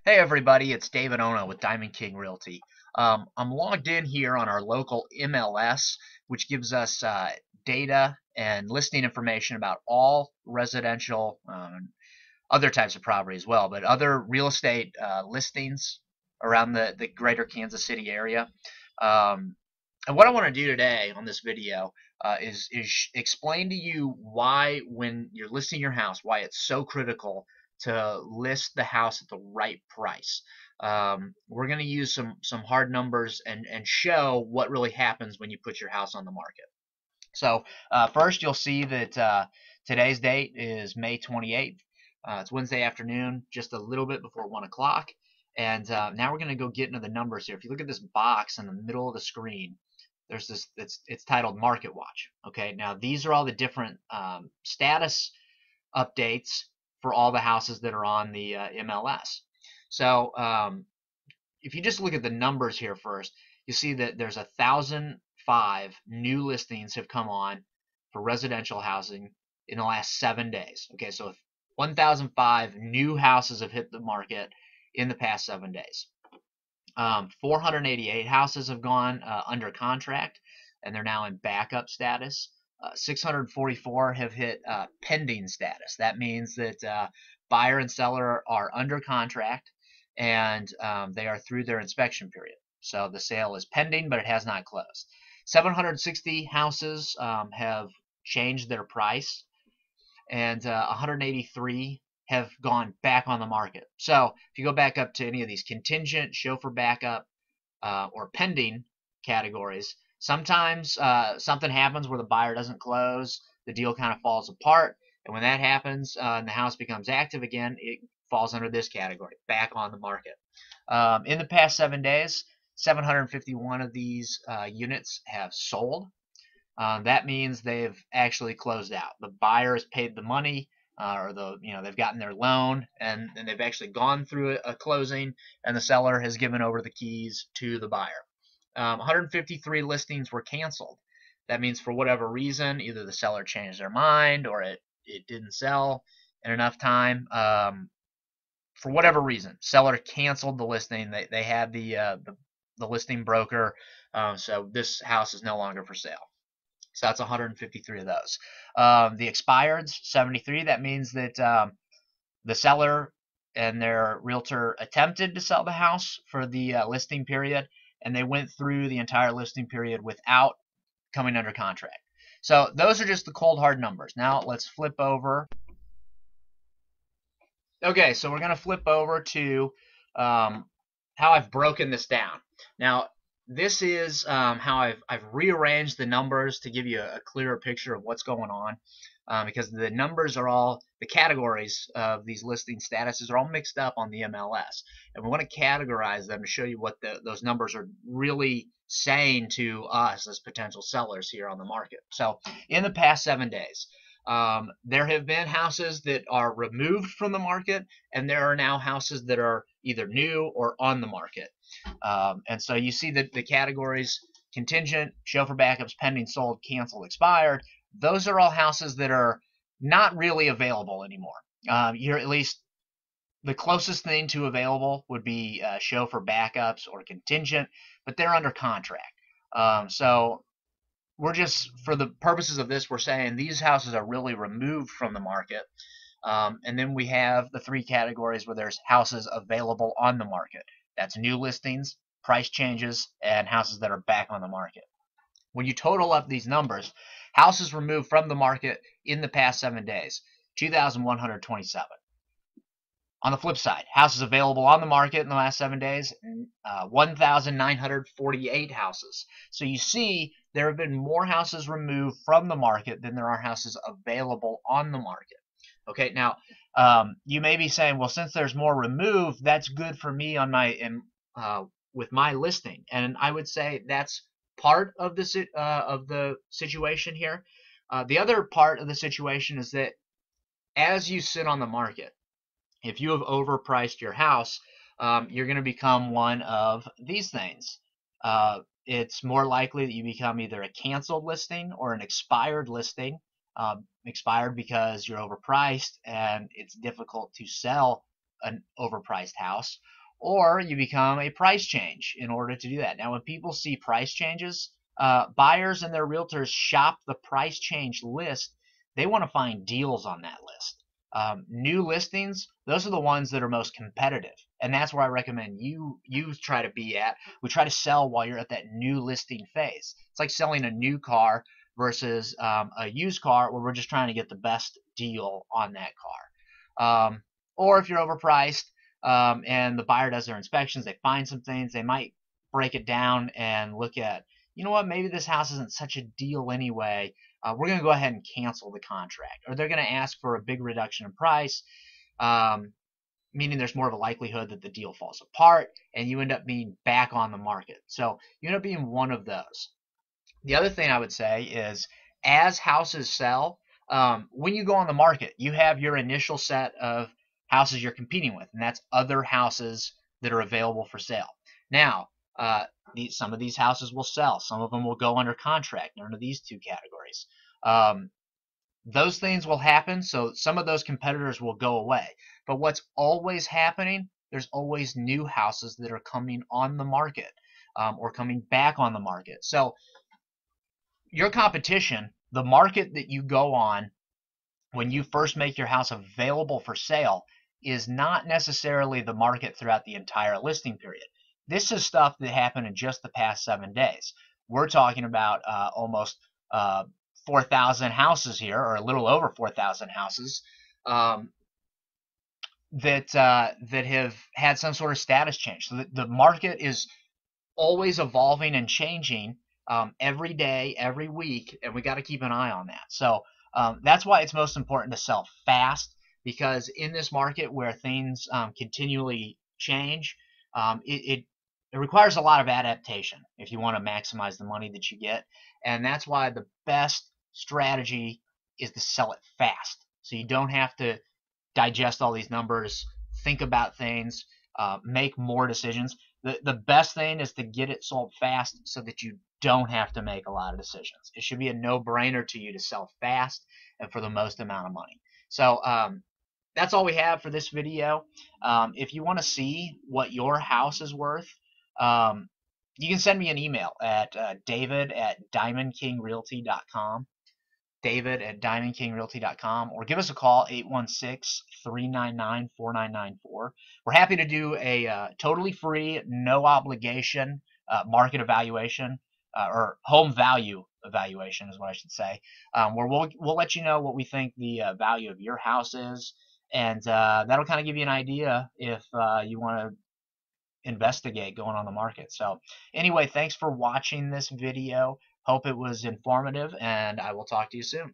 Hey everybody, it's David Ono with Diamond King Realty. I'm logged in here on our local MLS, which gives us data and listing information about all residential, other types of property as well, but other real estate listings around the greater Kansas City area. Um, and what I want to do today on this video is explain to you why, when you're listing your house, why it's so critical to list the house at the right price. We're going to use some hard numbers and show what really happens when you put your house on the market. So first, you'll see that today's date is May 28th. It's Wednesday afternoon, just a little bit before 1 o'clock. And now we're going to go get into the numbers here. If you look at this box in the middle of the screen, there's this. It's titled Market Watch. Okay, now these are all the different status updates for all the houses that are on the MLS. So if you just look at the numbers here first, you see that there's 1,005 new listings have come on for residential housing in the last 7 days. Okay, so 1,005 new houses have hit the market in the past 7 days. 488 houses have gone under contract, and they're now in backup status. 644 have hit pending status. That means that buyer and seller are under contract, and they are through their inspection period. So the sale is pending, but it has not closed. 760 houses have changed their price, and 183 have gone back on the market. So if you go back up to any of these contingent, show for backup, or pending categories, sometimes something happens where the buyer doesn't close, the deal kind of falls apart, and when that happens and the house becomes active again, it falls under this category, back on the market. In the past 7 days, 751 of these units have sold. That means they've actually closed out. The buyer has paid the money, or they've gotten their loan, and they've actually gone through a closing, and the seller has given over the keys to the buyer. 153 listings were canceled. That means for whatever reason, either the seller changed their mind or it didn't sell in enough time. For whatever reason, seller canceled the listing. They had the listing broker, so this house is no longer for sale. So that's 153 of those. The expireds, 73. That means that the seller and their realtor attempted to sell the house for the listing period, and they went through the entire listing period without coming under contract. So those are just the cold hard numbers. Now let's flip over. Okay, so we're going to flip over to how I've broken this down. Now, this is how I've rearranged the numbers to give you a clearer picture of what's going on, because the numbers are all, the categories of these listing statuses are all mixed up on the MLS, and we want to categorize them to show you what those numbers are really saying to us as potential sellers here on the market. So in the past 7 days, there have been houses that are removed from the market, and there are now houses that are either new or on the market. And so you see that the categories: contingent, show for backups, pending, sold, canceled, expired. Those are all houses that are not really available anymore. You're at least the closest thing to available would be show for backups or contingent, but they're under contract. So we're just, for the purposes of this, we're saying these houses are really removed from the market. And then we have the three categories where there's houses available on the market. That's new listings, price changes, and houses that are back on the market. When you total up these numbers, houses removed from the market in the past 7 days, 2,127. On the flip side, houses available on the market in the last 7 days, 1,948 houses. So you see there have been more houses removed from the market than there are houses available on the market. Okay, now you may be saying, well, since there's more removed, that's good for me on my with my listing, and I would say that's part of the situation here. The other part of the situation is that as you sit on the market, if you have overpriced your house, you're going to become one of these things. It's more likely that you become either a canceled listing or an expired listing. Expired because you're overpriced and it's difficult to sell an overpriced house, or you become a price change in order to do that. Now, when people see price changes, buyers and their realtors shop the price change list. They want to find deals on that list. New listings, those are the ones that are most competitive, and that's where I recommend you try to be at. We try to sell while you're at that new listing phase. It's like selling a new car versus a used car where we're just trying to get the best deal on that car. Or if you're overpriced and the buyer does their inspections, they find some things, they might break it down and look at, you know what, maybe this house isn't such a deal anyway. We're going to go ahead and cancel the contract. Or they're going to ask for a big reduction in price, meaning there's more of a likelihood that the deal falls apart and you end up being back on the market. So you end up being one of those. The other thing I would say is, as houses sell, when you go on the market, you have your initial set of houses you're competing with, and that's other houses that are available for sale. Now, some of these houses will sell. Some of them will go under contract under these two categories. Those things will happen, so some of those competitors will go away. But what's always happening, there's always new houses that are coming on the market or coming back on the market. So your competition, the market that you go on when you first make your house available for sale, is not necessarily the market throughout the entire listing period. This is stuff that happened in just the past 7 days. We're talking about almost 4,000 houses here, or a little over 4,000 houses that have had some sort of status change. So the market is always evolving and changing every day, every week, and we got to keep an eye on that. So that's why it's most important to sell fast, because in this market where things continually change, it requires a lot of adaptation if you want to maximize the money that you get. And that's why the best strategy is to sell it fast, so you don't have to digest all these numbers, think about things, make more decisions. The best thing is to get it sold fast so that you don't have to make a lot of decisions. It should be a no-brainer to you to sell fast and for the most amount of money. So that's all we have for this video. If you want to see what your house is worth, you can send me an email at david@diamondkingrealty.com, david@diamondkingrealty.com, or give us a call, 816-399-4994. We're happy to do a totally free, no obligation market evaluation, or home value evaluation is what I should say, where we'll let you know what we think the value of your house is, and that'll kind of give you an idea if you want to investigate going on the market. So anyway, thanks for watching this video. Hope it was informative, and I will talk to you soon.